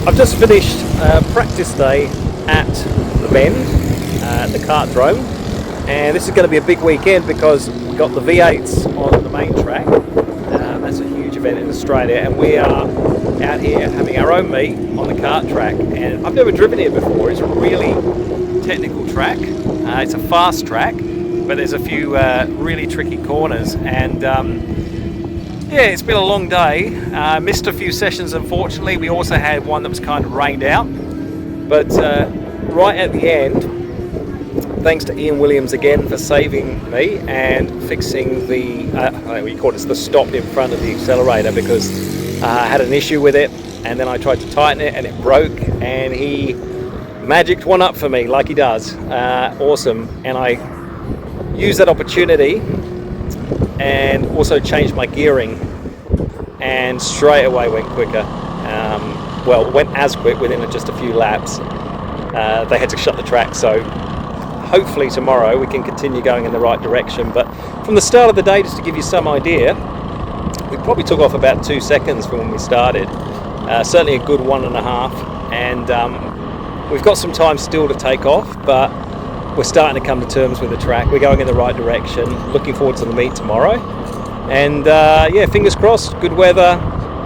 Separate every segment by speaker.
Speaker 1: I've just finished practice day at the Bend, the Kartdrome, and this is going to be a big weekend because we've got the V8s on the main track. That's a huge event in Australia, and we are out here having our own meet on the kart track. And I've never driven here before. It's a really technical track. It's a fast track, but there's a few really tricky corners, and yeah, it's been a long day. Missed a few sessions, unfortunately. We also had one that was kind of rained out. But right at the end, thanks to Ian Williams again for saving me and fixing the, we call it the stop in front of the accelerator, because I had an issue with it, and then I tried to tighten it and it broke, and he magicked one up for me like he does. Awesome. And I used that opportunity and also changed my gearing, and straight away went quicker. Well, went as quick within just a few laps. They had to shut the track, so hopefully tomorrow we can continue going in the right direction. But from the start of the day, just to give you some idea, we probably took off about 2 seconds from when we started. Certainly a good 1.5, and we've got some time still to take off, but we're starting to come to terms with the track. We're going in the right direction. Looking forward to the meet tomorrow. And yeah, fingers crossed, good weather,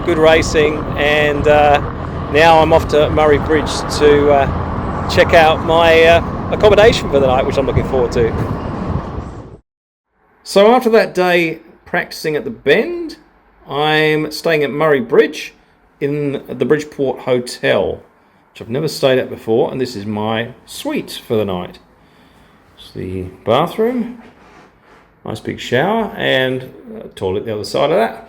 Speaker 1: good racing, and now I'm off to Murray Bridge to check out my accommodation for the night, which I'm looking forward to. So after that day practicing at the Bend, I'm staying at Murray Bridge in the Bridgeport Hotel, which I've never stayed at before, and this is my suite for the night. It's the bathroom, nice big shower, and a toilet the other side of that.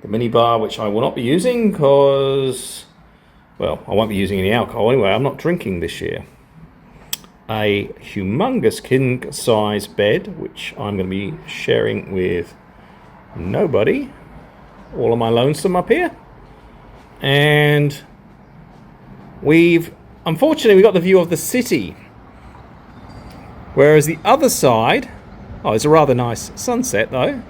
Speaker 1: The minibar, which I will not be using because, well, I won't be using any alcohol anyway. I'm not drinking this year. A humongous king size bed, which I'm going to be sharing with nobody. All of my lonesome up here. And unfortunately, we got the view of the city. Whereas the other side, oh, it's a rather nice sunset though.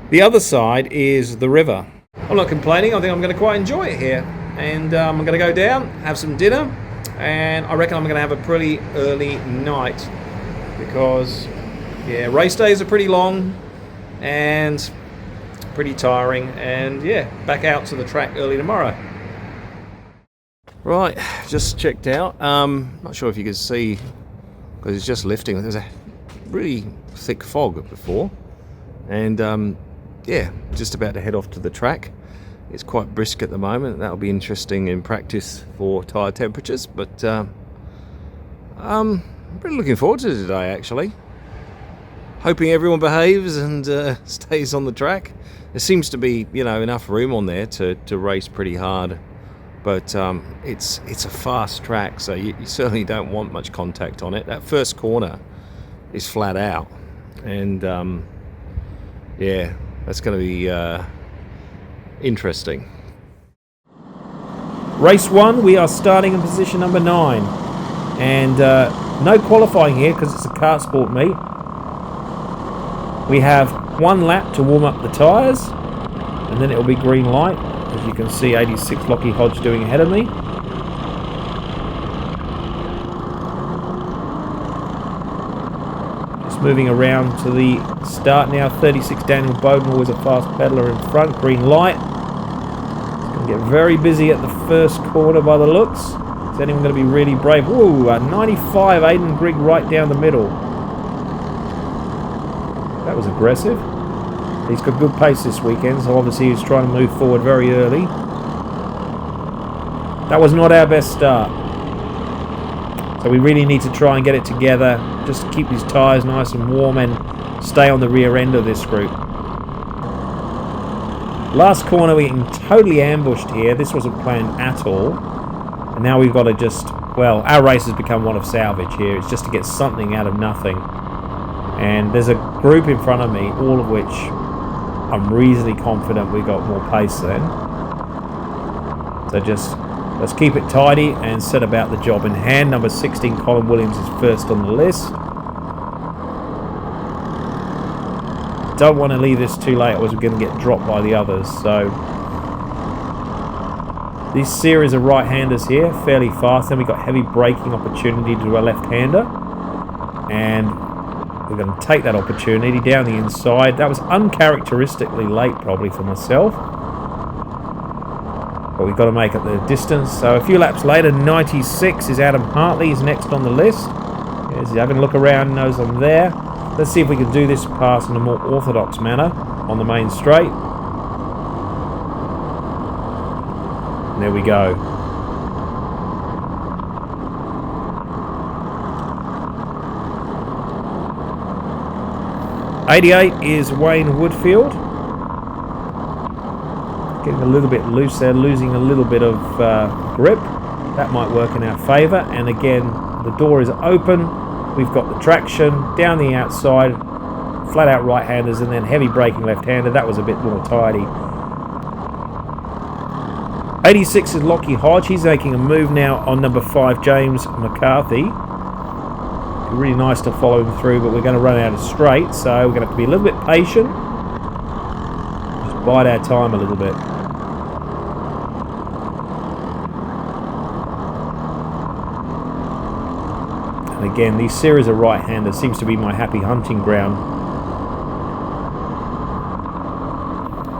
Speaker 1: The other side is the river. I'm not complaining. I think I'm going to quite enjoy it here. And I'm going to go down, have some dinner, and I reckon I'm going to have a pretty early night because, yeah, race days are pretty long and pretty tiring. And yeah, back out to the track early tomorrow. Right, just checked out. Not sure if you can see, because it's just lifting. There's a really thick fog before, and yeah, just about to head off to the track. It's quite brisk at the moment. That'll be interesting in practice for tyre temperatures, but I'm really looking forward to today, actually. Hoping everyone behaves and stays on the track. There seems to be, you know, enough room on there to race pretty hard. But it's a fast track, so you certainly don't want much contact on it. That first corner is flat out, and yeah, that's going to be interesting. Race 1, we are starting in position number 9, and no qualifying here because it's a Kartsport meet. We have 1 lap to warm up the tyres, and then it will be green light. As you can see, 86 Lockie Hodge doing ahead of me. Just moving around to the start now. 36 Daniel Bowden, always a fast pedaler in front. Green light. It's going to get very busy at the first corner by the looks. Is anyone going to be really brave? Ooh, 95 Aidan Grigg right down the middle. That was aggressive. He's got good pace this weekend, so obviously he's trying to move forward very early. That was not our best start. So we really need to try and get it together, just to keep these tyres nice and warm and stay on the rear end of this group. Last corner we getting totally ambushed here. This wasn't planned at all. And now we've got to just, well, our race has become one of salvage here. It's just to get something out of nothing. And there's a group in front of me, all of which I'm reasonably confident we got more pace than. So just let's keep it tidy and set about the job in hand. Number 16, Colin Williams, is first on the list. don't want to leave this too late, or we're going to get dropped by the others. So this series of right-handers here, fairly fast. Then we've got heavy braking opportunity to a left-hander, and we're going to take that opportunity down the inside. That was uncharacteristically late probably for myself, but we've got to make up the distance. So a few laps later, 96 is Adam Hartley. He's next on the list. He's having a look around, knows I'm there. Let's see if we can do this pass in a more orthodox manner on the main straight. And there we go. '88 is Wayne Woodfield. Getting a little bit loose there, losing a little bit of grip. That might work in our favour. And again, the door is open. We've got the traction down the outside, flat out right-handers, and then heavy braking left-hander. That was a bit more tidy. 86 is Lockie Hodge. He's making a move now on number 5, James McCarthy. Really nice to follow him through, but we're going to run out of straight, so we're going to have to be a little bit patient. Just bide our time a little bit. And again, these series of right-handers seems to be my happy hunting ground.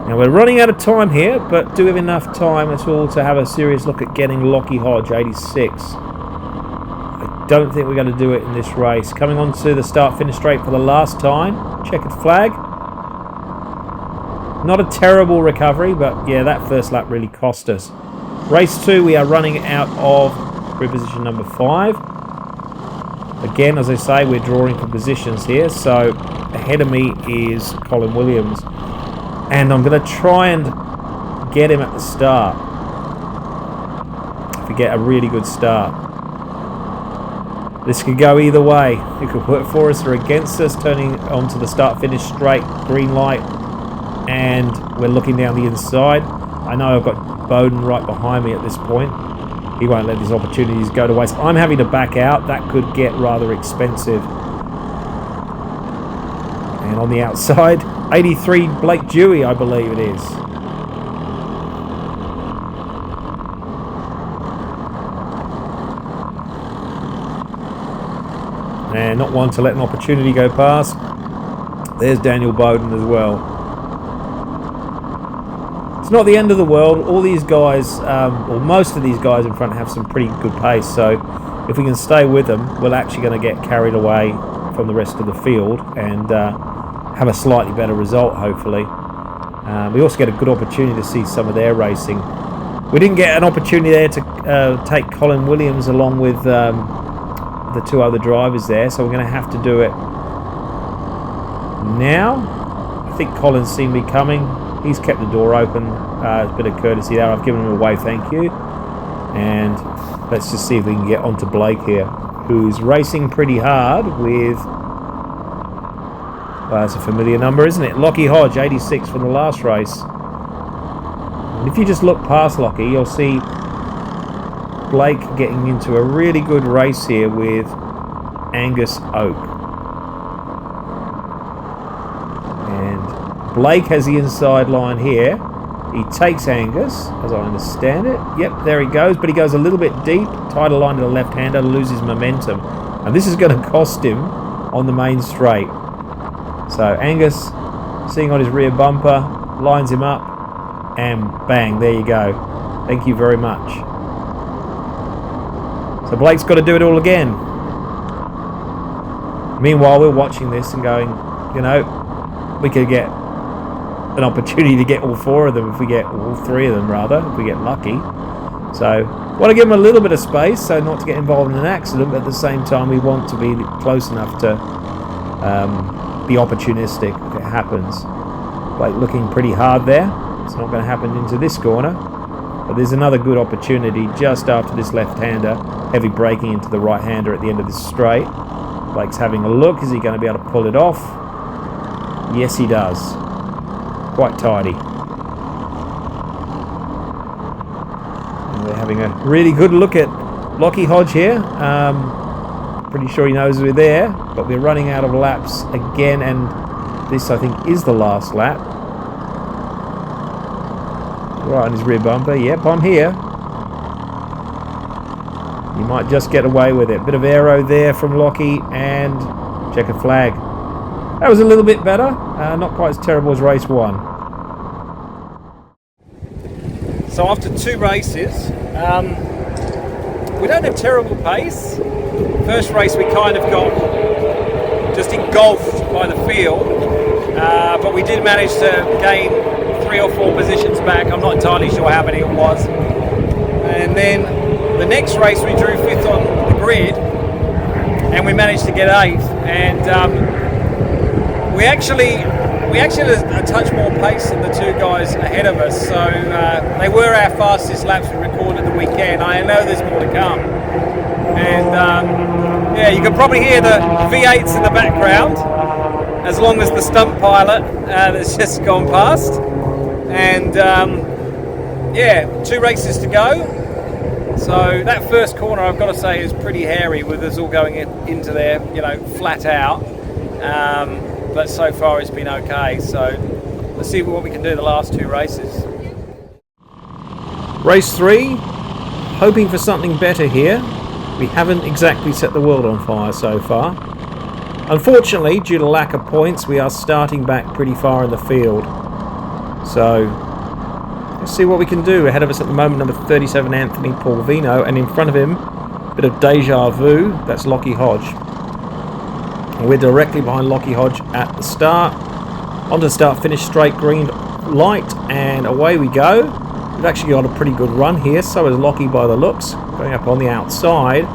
Speaker 1: Now we're running out of time here, but do have enough time at all to have a serious look at getting Lockie Hodge, 86. I don't think we're going to do it in this race. Coming on to the start-finish straight for the last time. Checkered flag. Not a terrible recovery, but yeah, that first lap really cost us. Race 2, we are running out of grid position number 5. Again, as I say, we're drawing for positions here, so ahead of me is Colin Williams. And I'm going to try and get him at the start. If we get a really good start. This could go either way. It could work for us or against us. Turning onto the start-finish straight, green light. And we're looking down the inside. I know I've got Bowden right behind me at this point. He won't let these opportunities go to waste. I'm having to back out. That could get rather expensive. And on the outside, 83 Blake Dewey, I believe it is. And not one to let an opportunity go past. There's Daniel Bowden as well. It's not the end of the world. All these guys, or most of these guys in front have some pretty good pace. So if we can stay with them, we're actually going to get carried away from the rest of the field and have a slightly better result, hopefully. We also get a good opportunity to see some of their racing. We didn't get an opportunity there to take Colin Williams along with the 2 other drivers there, so we're going to have to do it now. I think Colin's seen me coming. He's kept the door open. A bit of courtesy there. I've given him away, thank you. And let's just see if we can get onto Blake here, who's racing pretty hard with... that's a familiar number, isn't it? Lockie Hodge, 86 from the last race. And if you just look past Lockie, you'll see Blake getting into a really good race here with Angus Oak. And Blake has the inside line here. He takes Angus, as I understand it. Yep, there he goes, but he goes a little bit deep. Tight a line to the left-hander, loses momentum. And this is going to cost him on the main straight. So Angus, seeing on his rear bumper, lines him up, and bang, there you go. Thank you very much. So Blake's got to do it all again. Meanwhile, we're watching this and going, you know, we could get an opportunity to get all 4 of them if we get all 3 of them, rather, if we get lucky. So, want to give them a little bit of space, so not to get involved in an accident, but at the same time, we want to be close enough to be opportunistic if it happens. Blake looking pretty hard there. It's not going to happen into this corner. But there's another good opportunity just after this left-hander. Heavy braking into the right-hander at the end of this straight. Blake's having a look. Is he going to be able to pull it off? Yes, he does. Quite tidy. And we're having a really good look at Lockie Hodge here. Pretty sure he knows we're there, but we're running out of laps again, and
Speaker 2: This, I think, is the last lap. Right on his rear bumper. Yep, I'm here. You might just get away with it. Bit of aero there from Lockie, and checkered flag. That was a little bit better. Not quite as terrible as race 1.
Speaker 1: So after 2 races, we don't have terrible pace. First race we kind of got just engulfed by the field, but we did manage to gain 3 or 4 positions back. I'm not entirely sure how many it was. And then the next race we drew 5th on the grid, and we managed to get 8th. And we actually had a touch more pace than the 2 guys ahead of us, so they were our fastest laps we recorded the weekend. I know there's more to come. And yeah, you can probably hear the V8s in the background, as long as the stunt pilot that's just gone past. And yeah, 2 races to go. So that first corner, I've got to say, is pretty hairy with us all going into there, you know, flat out. But so far it's been okay. So let's see what we can do the last 2 races.
Speaker 2: Race 3, hoping for something better here. We haven't exactly set the world on fire so far. Unfortunately, due to lack of points, we are starting back pretty far in the field. So let's see what we can do. Ahead of us at the moment, number 37, Anthony Polvino, and in front of him, a bit of deja vu, that's Lockie Hodge. And we're directly behind Lockie Hodge at the start. Onto the start, finish straight, green light, and away we go. We've actually got a pretty good run here, so is Lockie by the looks, going up on the outside.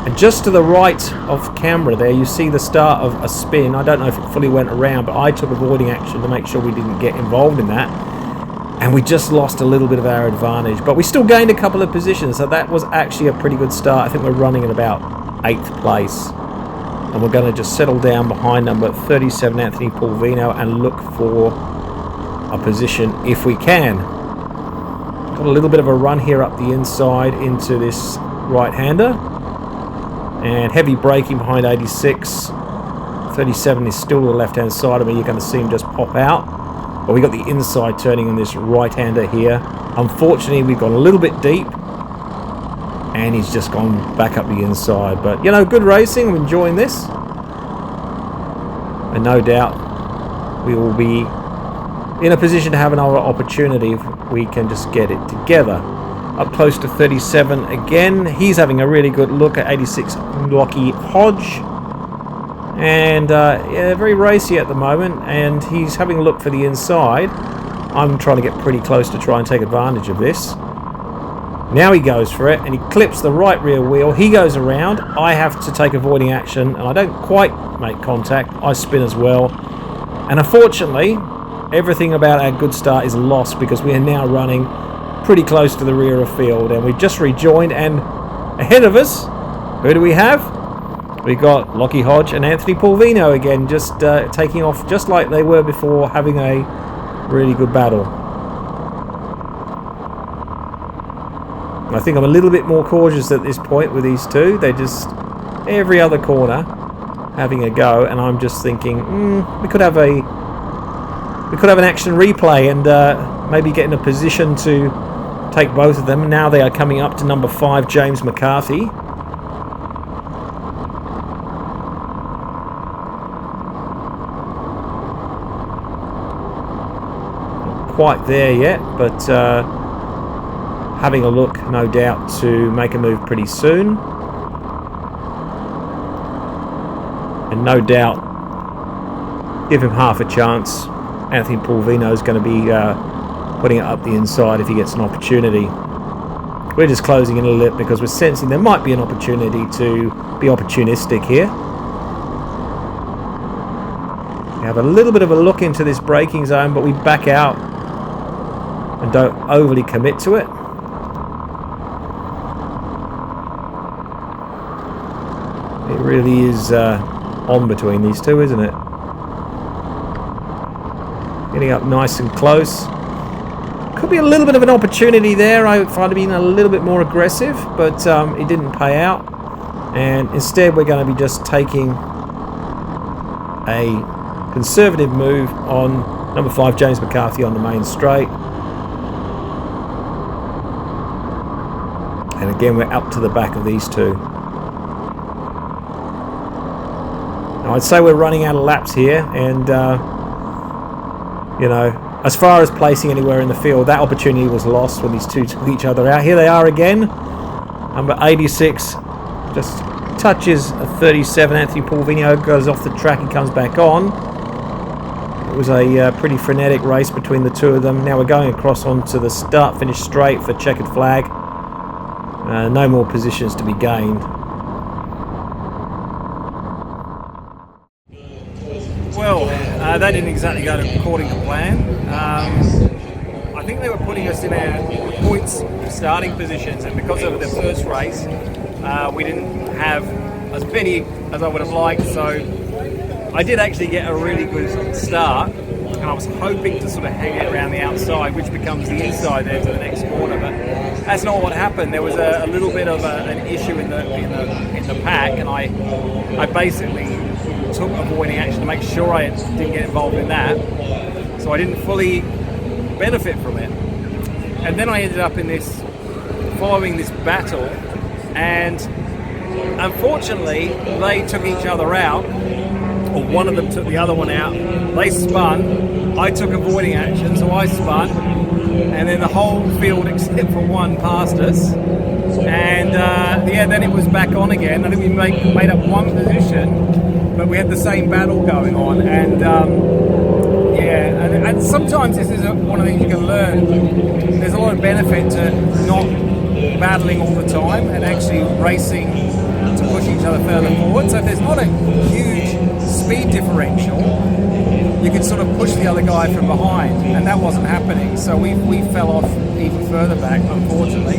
Speaker 2: And just to the right of camera there, you see the start of a spin. I don't know if it fully went around, but I took avoiding action to make sure we didn't get involved in that. And we just lost a little bit of our advantage, but we still gained a couple of positions, so that was actually a pretty good start. I think we're running at about 8th place. And we're going to just settle down behind number 37, Anthony Polvino, and look for a position if we can. Got a little bit of a run here up the inside into this right-hander. And heavy braking behind 86. 37 is still to the left-hand side of me. You're going to see him just pop out. But we got the inside turning in this right-hander here. Unfortunately, we've gone a little bit deep. And he's just gone back up the inside. But, you know, good racing. I'm enjoying this. And no doubt we will be in a position to have another opportunity if we can just get it together. Up close to 37 again. He's having a really good look at 86, Lockie Hodge. And, yeah, very racy at the moment. And he's having a look for the inside. I'm trying to get pretty close to try and take advantage of this. Now he goes for it, and he clips the right rear wheel. He goes around. I have to take avoiding action, and I don't quite make contact. I spin as well. And unfortunately, everything about our good start is lost because we are now running pretty close to the rear of field, and we've just rejoined. And ahead of us, who do we have? We've got Lockie Hodge and Anthony Polvino again, just taking off just like they were before, having a really good battle. I think I'm a little bit more cautious at this point with these two. They're just every other corner having a go, and I'm just thinking we could have an action replay and maybe get in a position to take both of them. Now they are coming up to number 5, James McCarthy. Not quite there yet, but having a look, no doubt, to make a move pretty soon. And no doubt, give him half a chance. Anthony Polvino is going to be putting it up the inside if he gets an opportunity. We're just closing in a little bit because we're sensing there might be an opportunity to be opportunistic here. We have a little bit of a look into this braking zone, but we back out and don't overly commit to it. It really is on between these two, isn't it? Getting up nice and close. Could be a little bit of an opportunity there. I would find it being a little bit more aggressive, but it didn't pay out. And instead we're going to be just taking a conservative move on number 5 James McCarthy on the main straight. And again, we're up to the back of these two. Now, I'd say we're running out of laps here, and you know, as far as placing anywhere in the field, that opportunity was lost when these two took each other out. Here they are again. Number 86 just touches a 37. Anthony Polvino goes off the track and comes back on. It was a pretty frenetic race between the two of them. Now we're going across onto the start-finish straight for checkered flag. No more positions to be gained.
Speaker 1: Well, that didn't exactly go according to plan. I think they were putting us in our points starting positions, and because of the first race, we didn't have as many as I would have liked. So I did actually get a really good start, and I was hoping to sort of hang it around the outside, which becomes the inside there to the next corner. But that's not what happened. There was a little bit of an issue in the pack, and I basically took avoiding action to make sure I didn't get involved in that, so I didn't fully benefit from it. And then I ended up in this, following this battle, and unfortunately they took each other out, or one of them took the other one out. They spun, I took avoiding action, so I spun, and then the whole field except for one passed us. And yeah, then it was back on again. I think we made up one position, but we had the same battle going on. And yeah, and sometimes this is one of the things you can learn. There's a lot of benefit to not battling all the time and actually racing to push each other further forward. So if there's not a huge speed differential, you can sort of push the other guy from behind, and that wasn't happening. So we fell off even further back, unfortunately.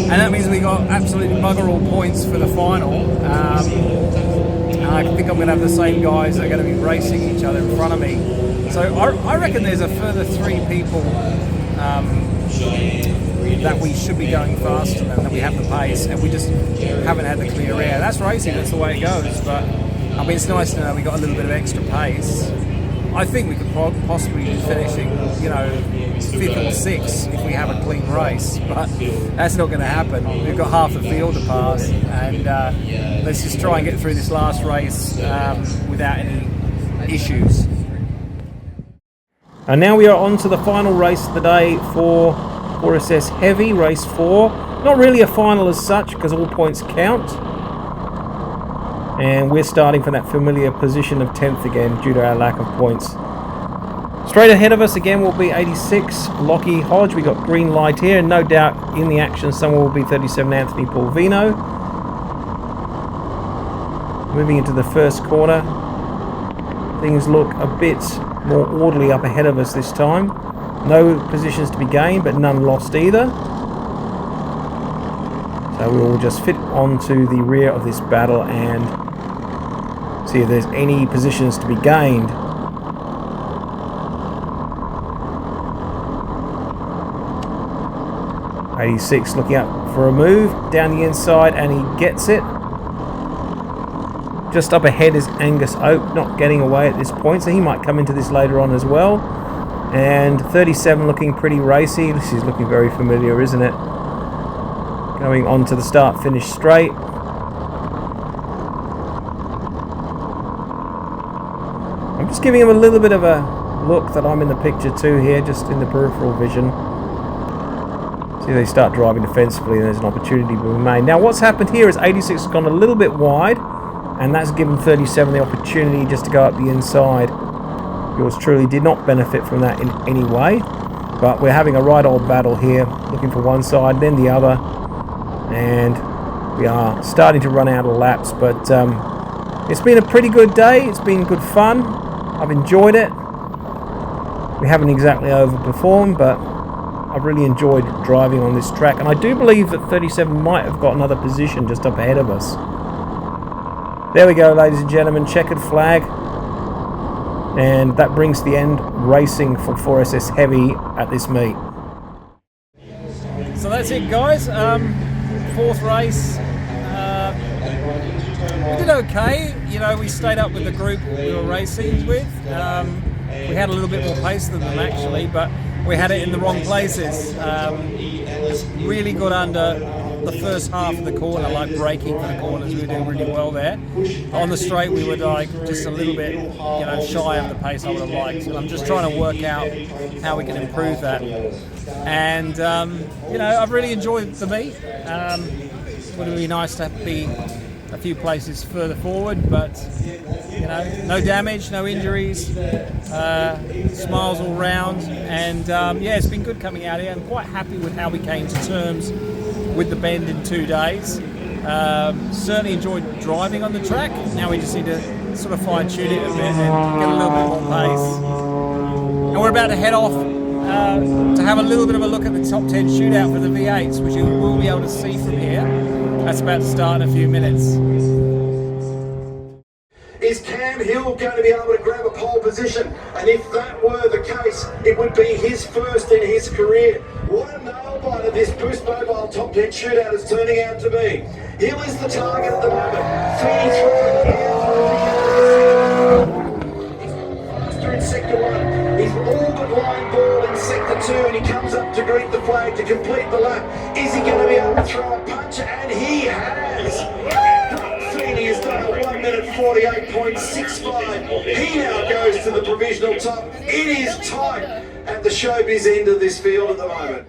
Speaker 1: And that means we got absolutely bugger all points for the final. I think I'm going to have the same guys that are going to be racing each other in front of me. So I reckon there's a further 3 people that we should be going faster than, that we have the pace, and we just haven't had the clear air. That's racing, that's the way it goes. But I mean, it's nice to know we got a little bit of extra pace. I think we could possibly be finishing, you know, 5th or 6th if we have a clean race, but that's not going to happen. We've got half the field to pass, and let's just try and get through this last race without any issues.
Speaker 2: And now we are on to the final race of the day for 4SS Heavy, race 4. Not really a final as such, because all points count. And we're starting from that familiar position of 10th again due to our lack of points. Straight ahead of us again will be 86 Lockie Hodge. We got green light here, and no doubt in the action somewhere will be 37 Anthony Polvino. Moving into the first corner, things look a bit more orderly up ahead of us this time. No positions to be gained, but none lost either. So we will just fit onto the rear of this battle and see if there's any positions to be gained. '86 looking up for a move down the inside, and he gets it. Just up ahead is Angus Oak, not getting away at this point, so he might come into this later on as well. And 37 looking pretty racy. This is looking very familiar, isn't it? Going on to the start-finish straight. I'm just giving him a little bit of a look that I'm in the picture too here, just in the peripheral vision. See, they start driving defensively and there's an opportunity to be made. Now what's happened here is 86 has gone a little bit wide, and that's given 37 the opportunity just to go up the inside. Yours truly did not benefit from that in any way, but we're having a right old battle here, looking for one side, then the other, and we are starting to run out of laps, but it's been a pretty good day. It's been good fun. I've enjoyed it. We haven't exactly overperformed, but I've really enjoyed driving on this track, and I do believe that 37 might have got another position just up ahead of us. There we go, ladies and gentlemen, checkered flag. And that brings to the end racing for 4SS Heavy at this meet.
Speaker 1: So that's it, guys. 4th race. We did okay.
Speaker 2: you know, we stayed up with the group we were racing with. We had a little bit more pace than them actually, but we had it in the wrong places. It's really good under the first half of the corner, like braking for the corners. We were doing really well there. On the straight, we were like just a little bit, you know, shy of the pace I would have liked. And I'm just trying to work out how we can improve that. And you know, I've really enjoyed the meet. It would be nice to be a few places further forward, but you know, no damage, no injuries, smiles all round, and yeah, it's been good coming out here. I'm quite happy with how we came to terms with the Bend in 2 days. Certainly enjoyed driving on the track. Now we just need to sort of fine tune it a bit and get a little bit more pace. And we're about to head off to have a little bit of a look at the top 10 shootout for the V8s, which you will be able to see from here. That's about to start in a few minutes.
Speaker 3: Is Cam Hill going to be able to grab a pole position? And if that were the case, it would be his first in his career. What a nail-biter this Boost Mobile Top 10 shootout is turning out to be. Hill is the target at the moment. Faster in sector 1. He's all but line ball in sector 2, and he comes up to greet the flag to complete the lap. Is he going to be able to throw a punch? And he has. He has done a 1 minute 48.65. He now goes to the provisional top. It is tight at the showbiz end of this field at the moment.